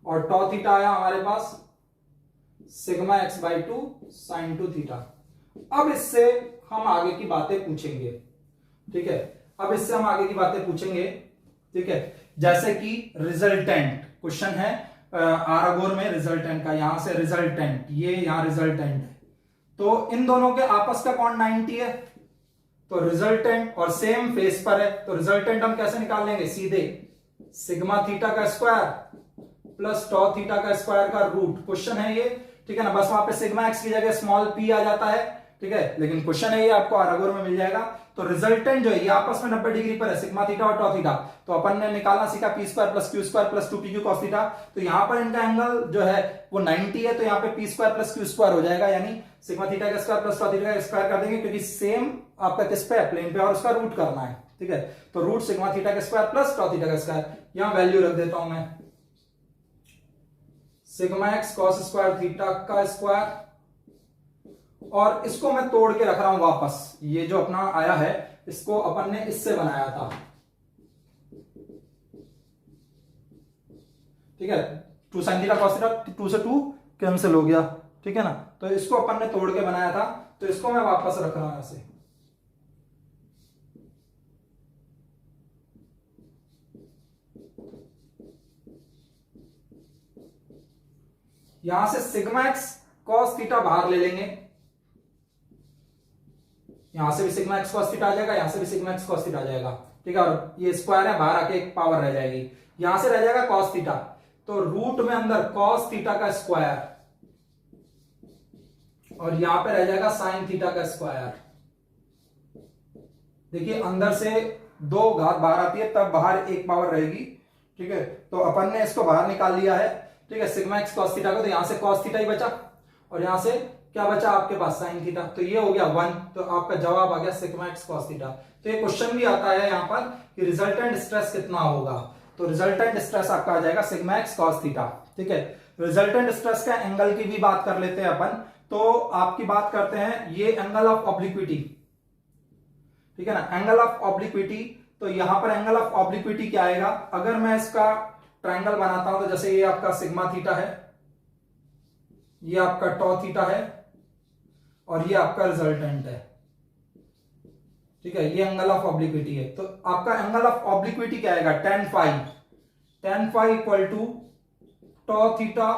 और टॉ थीटा आया हमारे पास sigma x by two sine two theta. अब इससे हम आगे की बातें पूछेंगे, ठीक है। अब इससे हम आगे की बातें पूछेंगे, ठीक है। जैसे कि रिजल्टेंट क्वेश्चन है आरागोर में रिजल्टेंट का, यहां से रिजल्टेंट, ये यहां रिजल्टेंट है, तो इन दोनों के आपस का कोण 90 है। तो रिजल्टेंट और सेम फेस पर है, तो रिजल्टेंट हम कैसे निकाल लेंगे, सीधे सिग्मा थीटा का स्क्वायर प्लस टॉ थीटा का स्क्वायर का रूट। क्वेश्चन है ये, ठीक है ना। बस वहां पे सिग्मा एक्स की जगह स्मॉल पी आ जाता है, ठीक है, लेकिन क्वेश्चन है ये आपको आरागोर में मिल जाएगा। तो रिजल्टेंट जो है ये आपस में 90 डिग्री पर है, सिग्मा थीटा और टॉ थीटा। तो अपन ने निकालना सीखा P square plus Q square plus 2pq cos theta. तो यहां पर इनका एंगल जो है वो 90 है, तो यहाँ पे P square plus Q square हो जाएगा, यानी सिग्मा थीटा का स्क्वायर प्लस टॉ थीटा का स्क्वायर कर देंगे, क्योंकि सेम आपका किस पे है, प्लेन पे, और उसका रूट करना है, ठीक है। तो रूट सिग्मा थीटा का स्क्वायर प्लस टॉ थीटा का स्क्वायर, यहां वैल्यू रख देता हूं मैं, sigma x cos square theta का स्क्वायर, और इसको मैं तोड़ के रख रहा हूं वापस। ये जो अपना आया है इसको अपन ने इससे बनाया था, ठीक है। 2 sin थीटा cos थीटा, 2 से 2 कैंसिल हो गया, ठीक है ना। तो इसको अपन ने तोड़ के बनाया था, तो इसको मैं वापस रख रहा हूं ऐसे। यहां से सिग्मा एक्स cos थीटा बाहर ले लेंगे, यहां से भी सिग्मा एक्स cos थीटा आ जाएगा, यहां से भी सिग्मा एक्स cos थीटा आ जाएगा, ठीक है। और ये स्क्वायर है, बाहर आके एक पावर रह जाएगी, यहां से रह जाएगा cos थीटा। तो रूट में अंदर cos थीटा का स्क्वायर, और यहां पे रह जाएगा sin थीटा का स्क्वायर। देखिए अंदर से 2 घात बाहर आती है, तब बाहर एक पावर रहेगी, ठीक है। तो अपन ने इसको बाहर निकाल लिया है, ठीक है, सिग्मा एक्स cos थीटा को। तो यहां से cos थीटा ही बचा, और यहां से क्या बचा आपके पास, sin थीटा। तो ये हो गया 1, तो आपका जवाब आ गया सिग्मा एक्स cos थीटा। तो ये क्वेश्चन भी आता है यहां पर कि रिजल्टेंट स्ट्रेस कितना होगा, तो रिजल्टेंट स्ट्रेस आपका आ जाएगा सिग्मा एक्स cos थीटा, ठीक है। रिजल्टेंट स्ट्रेस का एंगल की भी बात कर लेते हैं अपन। तो आपकी बात करते हैं ये एंगल ऑफ ऑब्लिक्विटी, ठीक है ना, एंगल ऑफ ऑब्लिक्विटी। तो यहां पर एंगल ऑफ ऑब्लिक्विटी क्या आएगा, अगर मैं इसका ट्रायंगल बनाता हूं, तो जैसे ये आपका सिग्मा थीटा है, ये आपका टॉ थीटा है, और ये आपका रिजल्टेंट है, ठीक है। ये एंगल ऑफ ऑब्लिक्विटी है। तो आपका एंगल ऑफ ऑब्लिक्विटी क्या आएगा, tan phi equal to tau theta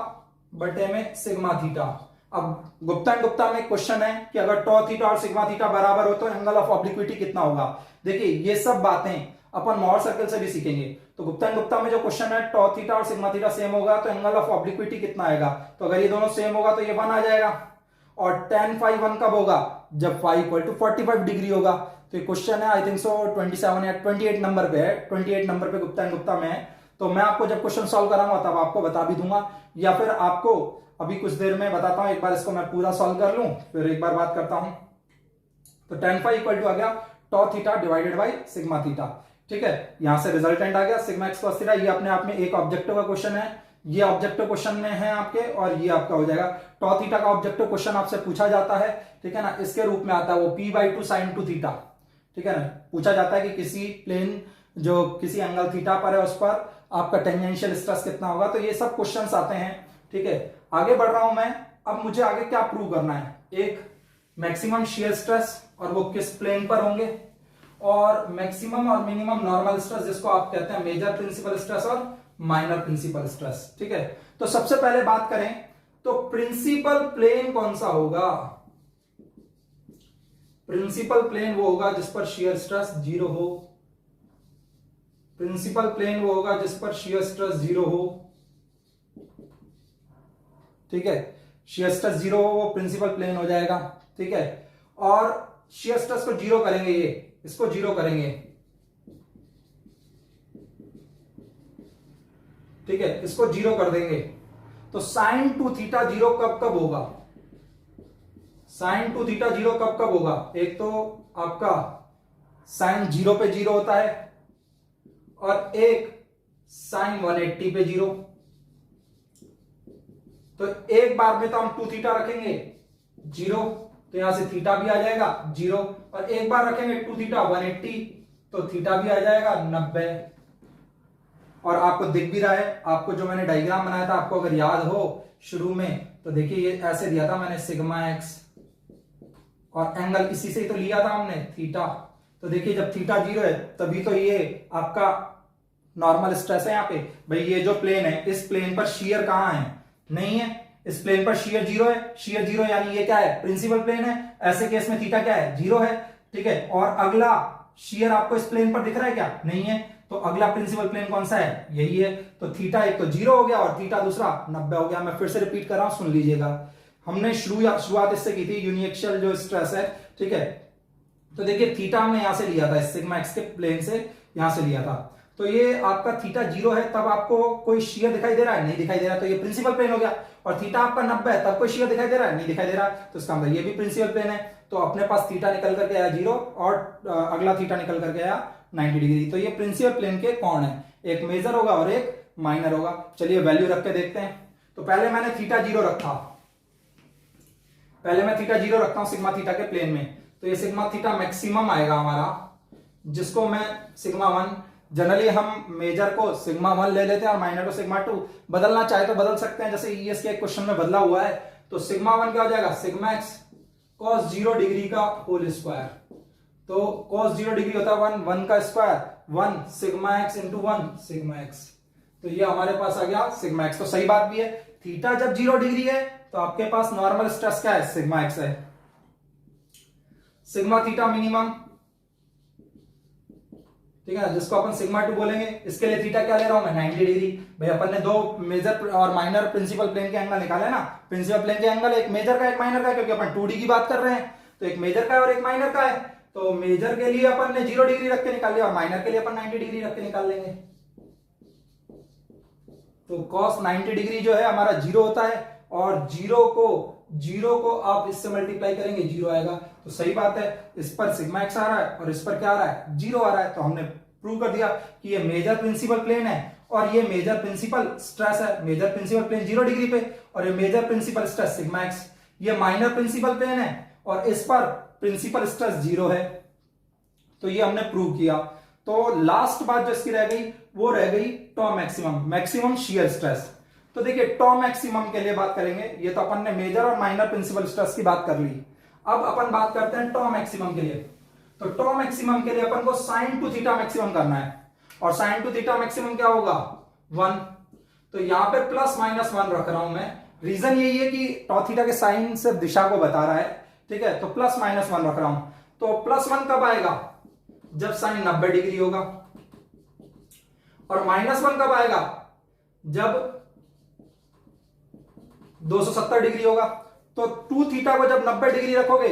बटे में सिग्मा थीटा। अब गुप्ता में क्वेश्चन है कि अगर टॉ थीटा और सिग्मा थीटा बराबर हो तो एंगल ऑफ ऑब्लिक्विटी कितना होगा। देखिए ये सब बातें अपन मोहर सर्कल से भी सीखेंगे। तो गुप्ता में जो क्वेश्चन है, टॉ थीटा और सिग्मा थीटा सेम होगा तो एंगल ऑफ ऑब्लिक्विटी कितना आएगा। तो अगर ये दोनों सेम होगा तो ये 1 आ जाएगा। और tan फाई 1 कब होगा, जब फाई इक्वल टू 45 डिग्री होगा। तो ये क्वेश्चन है आई थिंक सो 27 या 28 नंबर पे है, 28 नंबर पे गुप्ता में है। तो मैं आपको जब क्वेश्चन सॉल्व कराऊंगा तब आपको बता भी दूंगा, या फिर आपको अभी कुछ देर में बताता हूं। एक बार इसको मैं पूरा सॉल्व कर लूं फिर एक बार बात करता हूं। तो tan फाई इक्वल टू आ गया tau theta divided by sigma theta, ठीक है। यहां से रिजल्टेंट आ गया सिग्मा एक्स cos थीटा। ये अपने आप में एक ऑब्जेक्टिव का क्वेश्चन है, ये ऑब्जेक्टिव क्वेश्चन में है आपके, और ये आपका हो जाएगा टॉ थीटा का ऑब्जेक्टिव क्वेश्चन आपसे पूछा जाता है, ठीक है ना। इसके रूप में आता है वो p/2 sin 2 थीटा, ठीक है ना। पूछा जाता है कि किसी प्लेन जो किसी एंगल थीटा पर है उस पर आपका टेंजेंशियल स्ट्रेस कितना होगा। तो ये सब क्वेश्चंस आते हैं, ठीक है। आगे बढ़ रहा हूं मैं। अब मुझे आगे क्या प्रूव करना है, एक मैक्सिमम शियर स्ट्रेस और वो किस प्लेन पर होंगे, और मैक्सिमम और मिनिमम नॉर्मल स्ट्रेस जिसको आप कहते हैं मेजर प्रिंसिपल स्ट्रेस और माइनर प्रिंसिपल स्ट्रेस, ठीक है। तो सबसे पहले बात करें तो प्रिंसिपल प्लेन कौन सा होगा। प्रिंसिपल प्लेन वो होगा जिस पर शियर स्ट्रेस 0 हो। प्रिंसिपल प्लेन वो होगा जिस पर शियर स्ट्रेस 0 हो। ठीक है, शियर स्ट्रेस 0 हो वो प्रिंसिपल प्लेन हो जाएगा। ठीक है, और शियर स्ट्रेस को 0 करेंगे, ये इसको 0 करेंगे। ठीक है, इसको 0 कर देंगे तो साइन 2 थीटा 0 कब कब होगा? साइन 2 थीटा 0 कब कब होगा? एक तो आपका साइन 0 पे 0 होता है और एक साइन 180 पे 0। तो एक बार में तो हम 2 थीटा रखेंगे 0, तो यहां से थीटा भी आ जाएगा 0, और एक बार रखेंगे 2 थीटा 180 तो थीटा भी आ जाएगा 90। और आपको दिख भी रहा है, आपको जो मैंने डायग्राम बनाया था आपको अगर याद हो शुरू में, तो देखिए ये ऐसे दिया था मैंने सिग्मा एक्स, और एंगल इसी से तो लिया था हमने थीटा। तो देखिए जब थीटा 0 है तभी तो ये आपका नॉर्मल स्ट्रेस है। यहाँ पे भाई ये जो प्लेन है इस प्लेन पर शियर कहां है? नहीं है, इस प्लेन पर शियर 0 है। शियर 0 यानी ये क्या है? प्रिंसिपल प्लेन है। ऐसे केस में थीटा क्या है? 0 है। ठीक है, और अगला शियर आपको इस प्लेन पर दिख रहा है क्या? नहीं है। तो अगला प्रिंसिपल प्लेन कौन सा है? यही है। तो थीटा एक तो 0 हो गया और थीटा दूसरा 90 हो गया। मैं फिर से रिपीट कर रहा हूं, सुन लीजिएगा। हमने शुरुआत इससे की थी, यूनिएक्सियल जो स्ट्रेस है। ठीक है, तो देखिए थीटा हमने यहां से लिया था, सिग्मा एक्स के प्लेन से यहां से लिया था। तो ये आपका थीटा 0 है तब आपको कोई शियर दिखाई दे रहा है? नहीं दिखाई दे रहा, तो ये प्रिंसिपल प्लेन हो गया। और थीटा आपका 90 है तब कोई शियर दिखाई दे रहा है? नहीं दिखाई दे रहा, तो इसका मतलब ये भी प्रिंसिपल प्लेन है। तो अपने पास थीटा निकल करके आया 0 और अगला थीटा निकल करके आया 90 डिग्री। तो ये प्रिंसिपल प्लेन के कौन है? एक मेजर होगा और एक माइनर होगा। चलिए वैल्यू रख के देखते हैं। तो पहले मैंने थीटा 0 रखा, पहले मैं थीटा 0 रखता हूं सिग्मा थीटा के प्लेन में। तो ये सिग्मा थीटा मैक्सिमम आएगा हमारा, जिसको मैं सिग्मा 1, जनरली हम मेजर को सिग्मा 1 ले लेते हैं और माइनर को सिग्मा 2। बदलना चाहे तो बदल सकते हैं, जैसे ईएस के एक क्वेश्चन में बदला हुआ है। तो सिग्मा 1 क्या हो जाएगा? सिग्मा एक्स cos 0 डिग्री का होल स्क्वायर। तो cos 0 डिग्री होता है 1 का square 1 sigma x into 1 sigma x. तो ये हमारे पास आ गया सिग्मा एक्स। तो सही बात भी है, थीटा जब 0 डिग्री है तो आपके पास नॉर्मल स्ट्रेस क्या है? सिग्मा एक्स है। सिग्मा थीटा मिनिमम, ठीक है, जिसको अपन सिग्मा 2 बोलेंगे। इसके लिए थीटा क्या ले रहा हूं मैं? 90 डिग्री। भाई अपन ने दो मेजर और माइनर प्रिंसिपल प्लेन के एंगल निकाले ना। प्रिंसिपल प्लेन के एंगल एक मेजर का एक माइनर का, क्योंकि अपन 2D की बात कर रहे हैं। तो एक मेजर का है और एक माइनर का है। तो मेजर के लिए अपन ने 0 डिग्री रख के निकाल लिया और माइनर के लिए अपन 90 डिग्री रख के निकाल लेंगे। तो cos 90 डिग्री जो है हमारा 0 होता है, और 0 को आप इससे मल्टीप्लाई करेंगे 0 आएगा। तो सही बात है, इस पर सिग्मा एक्स आ रहा है और इस पर क्या आ रहा है? 0 आ रहा है। तो हमने प्रूव कर दिया कि ये मेजर प्रिंसिपल प्लेन है और ये मेजर प्रिंसिपल स्ट्रेस है। मेजर प्रिंसिपल प्लेन 0 डिग्री पे और ये major principal stress sigma X. ये माइनर प्रिंसिपल प्लेन है और इस पर प्रिंसिपल स्ट्रेस 0 है। तो ये हमने प्रूव किया। तो लास्ट बात जो इसकी रह गई वो रह गई टॉ मैक्सिमम, मैक्सिमम शियर स्ट्रेस। तो देखिए टॉ मैक्सिमम के लिए बात करेंगे। ये तो अपन ने मेजर और माइनर प्रिंसिपल स्ट्रेस की बात कर ली। अब अपन बात करते हैं टॉ मैक्सिमम के लिए। तो टॉ मैक्सिमम के लिए अपन को साइन 2 थीटा मैक्सिमम करना है, और साइन 2 थीटा मैक्सिमम क्या होगा? 1। तो यहां पे प्लस माइनस 1 रख रहा हूं मैं। रीजन यही है कि टॉ थीटा के साइन से दिशा को बता रहा है। ठीक है, तो प्लस माइनस 1 रख रहा हूं। तो प्लस 1 कब आएगा? जब साइन 90 डिग्री होगा। और माइनस 1 कब आएगा? जब 270 डिग्री होगा। तो 2 थीटा को जब 90 डिग्री रखोगे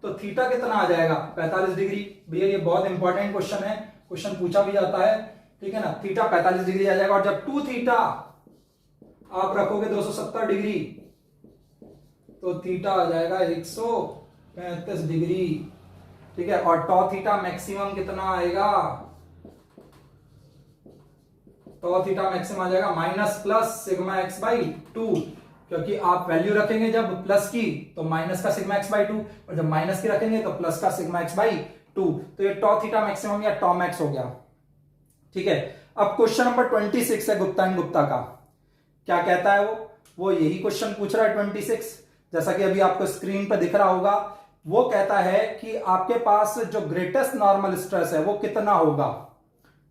तो थीटा कितना आ जाएगा? 45 डिग्री। भैया ये बहुत इंपॉर्टेंट क्वेश्चन है, क्वेश्चन पूछा भी जाता है। ठीक है ना, थीटा 45 डिग्री आ जाएगा। और जब 2 थीटा आप रखोगे 270 डिग्री तो थीटा आ जाएगा 135 डिग्री। ठीक है, और टॉ थीटा मैक्सिमम कितना आएगा? टॉ थीटा मैक्सिमम आ जाएगा minus plus sigma x by 2, क्योंकि आप वैल्यू रखेंगे जब प्लस की तो माइनस का सिग्मा एक्स बाई 2, और जब माइनस की रखेंगे तो प्लस का सिग्मा एक्स बाई 2। तो ये टॉ थीटा मैक्सिमम या टॉ मैक्स हो गया। ठीक है, अब क्वेश्चन नंबर 26 है गुप्ता एंड गुप्ता का। क्या कहता है वो यही क्वेश्चन पूछ रहा है 26, जैसा कि अभी आपको स्क्रीन पर दिख रहा होगा। वो कहता है कि आपके पास जो ग्रेटेस्ट नॉर्मल स्ट्रेस है वो कितना होगा।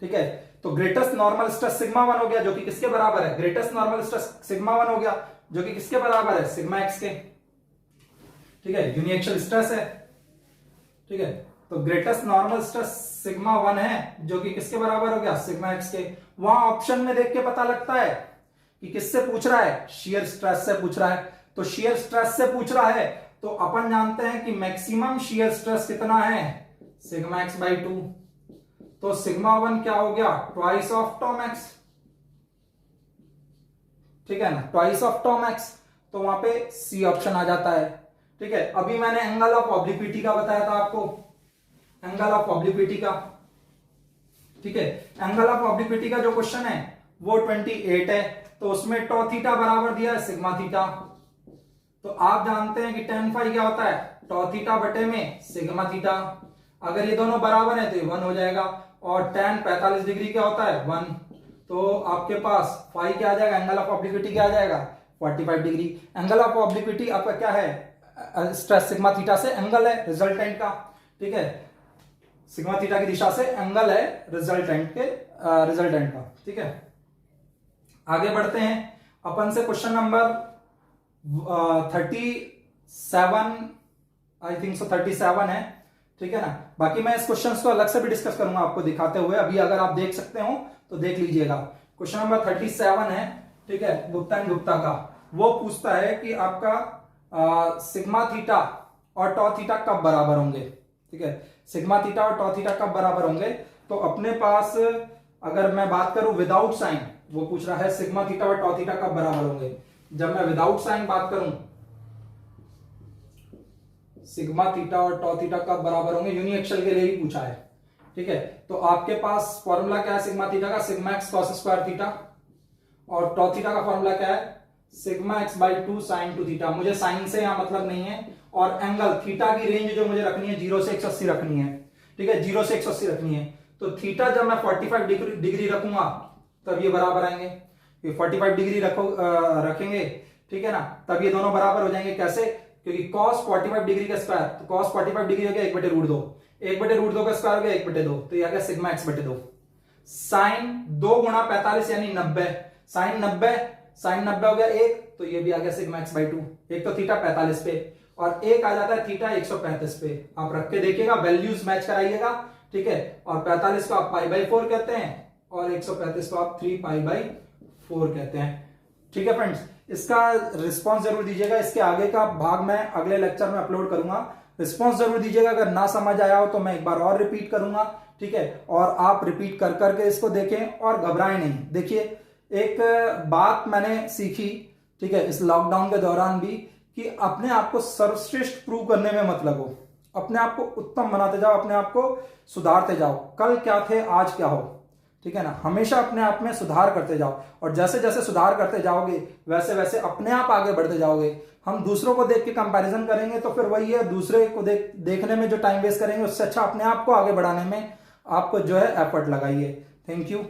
ठीक है, तो ग्रेटेस्ट नॉर्मल स्ट्रेस सिग्मा 1 हो गया, जो कि किसके बराबर है? ग्रेटेस्ट नॉर्मल स्ट्रेस सिग्मा 1 हो गया, जो कि किसके बराबर है? सिग्मा एक्स के। ठीक है, यूनिएक्सियल स्ट्रेस है। ठीक है, तो ग्रेटेस्ट नॉर्मल स्ट्रेस सिग्मा 1 है, जो कि किसके बराबर हो गया? सिग्मा एक्स के। वहां ऑप्शन में देख के पता लगता है कि किससे पूछ रहा है, शियर स्ट्रेस से पूछ रहा है। तो शियर स्ट्रेस से पूछ रहा है तो अपन जानते हैं कि मैक्सिमम शियर स्ट्रेस कितना है, सिग्मा एक्स बाई 2। तो सिग्मा 1 क्या हो गया, ट्वाइस ऑफ टॉम एक्स, ठीक है ना, ट्वाइस ऑफ टॉम एक्स। तो वहां पे सी ऑप्शन आ जाता है, ठीक है। अभी मैंने एंगल ऑफ ऑब्लिक्विटी का बताया था आपको, एंगल ऑफ ऑब्लिक्विटी का, ठीक है। एंगल ऑफ ऑब्लिक्विटी का जो क्वेश्चन है वो 28 है, तो उसमें टॉ थीटा बराबर दिया है सिग्मा थीटा। तो आप जानते हैं कि tan फाई क्या होता है, टॉ थीटा बटे में सिग्मा थीटा। अगर ये दोनों बराबर है तो ये 1 हो जाएगा, और tan 45 डिग्री क्या होता है, 1। तो आपके पास फाई क्या आ जाएगा, एंगल ऑफ ऑब्लिक्विटी क्या आ जाएगा, 45 डिग्री। एंगल ऑफ ऑब्लिक्विटी आपका क्या है, स्ट्रेस सिग्मा थीटा से एंगल है रिजल्टेंट का, ठीक है। सिग्मा थीटा की दिशा से एंगल है रिजल्टेंट का, ठीक है। आगे बढ़ते हैं अपन से, question number 37, I think so 37 है, ठीक है ना। बाकी मैं इस क्वेश्चन को अलग से भी डिस्कस करूंगा आपको दिखाते हुए, अभी अगर आप देख सकते हो तो देख लीजिएगा। क्वेश्चन नंबर 37 है, ठीक है, गुप्ता एंड गुप्ता का। वो पूछता है कि आपका सिग्मा थीटा और टॉ थीटा कब बराबर होंगे, ठीक है। सिग्मा थीटा और टॉ थीटा कब बराबर होंगे, तो अपने पास अगर मैं बात करूं विदाउट साइन, वो पूछ रहा है सिग्मा थीटा और टॉ थीटा कब बराबर होंगे। जब मैं विदाउट साइन बात करूं, सिग्मा थीटा और टॉ थीटा कब बराबर होंगे, यूनिएक्सल के लिए ही पूछा है, ठीक है। तो आपके पास फॉर्मूला क्या है सिग्मा थीटा का, sigma x cos square theta, और टॉ थीटा का फॉर्मूला क्या है, sigma x by 2 sine 2 theta. मुझे साइन से यहां मतलब नहीं है, और एंगल थीटा की रेंज जो मुझे रखनी है 0 से 180 रखनी है, ठीक है, 0 से 180 रखनी है। तो थीटा जब मैं 45 डिग्री रखूंगा तब ये बराबर आएंगे, ये 45 डिग्री रखेंगे, ठीक है ना, तब ये दोनों बराबर हो जाएंगे। कैसे, क्योंकि cos 45 डिग्री का स्क्वायर, तो cos 45 डिग्री हो गया 1/√2, 1/√2 का स्क्वायर हो गया 1/2, तो ये आ गया सिग्मा एक्स बटे 2। साइन 2 गुणा 45 यानी 90, साइन 90 हो गया 1, तो ये भी आ गया सिग्मा एक्स बाई 2। एक तो थीटा 45 पे और एक आ जाता है थीटा 135 पे, आप रख के देखिएगा, वैल्यूज मैच कराइएगा, ठीक है। और 45 को आप π/4 कहते हैं और 135 को आप 3π/4 कहते हैं, ठीक है फ्रेंड्स। इसका रिस्पांस जरूर दीजिएगा, इसके आगे का भाग मैं अगले लेक्चर में अपलोड करूंगा, रिस्पांस जरूर दीजिएगा। अगर ना समझ आया हो तो मैं एक बार और रिपीट करूंगा, ठीक है, और आप रिपीट कर करके इसको देखें और घबराएं नहीं। देखिए, एक बात मैंने सीखी, ठीक है, इस लॉकडाउन के दौरान भी, कि अपने आप को सर्वश्रेष्ठ प्रूव करने में मत लगो, अपने आप को उत्तम बनाते जाओ, अपने आप को सुधारते जाओ। कल क्या थे आज क्या हो, ठीक है ना, हमेशा अपने आप में सुधार करते जाओ, और जैसे जैसे सुधार करते जाओगे वैसे वैसे अपने आप आगे बढ़ते जाओगे। हम दूसरों को देख के कंपैरिजन करेंगे तो फिर वही है, दूसरे को देखने में जो टाइम वेस्ट करेंगे उससे अच्छा अपने आप को आगे बढ़ाने में आपको जो है एफर्ट लगाइए। Thank you.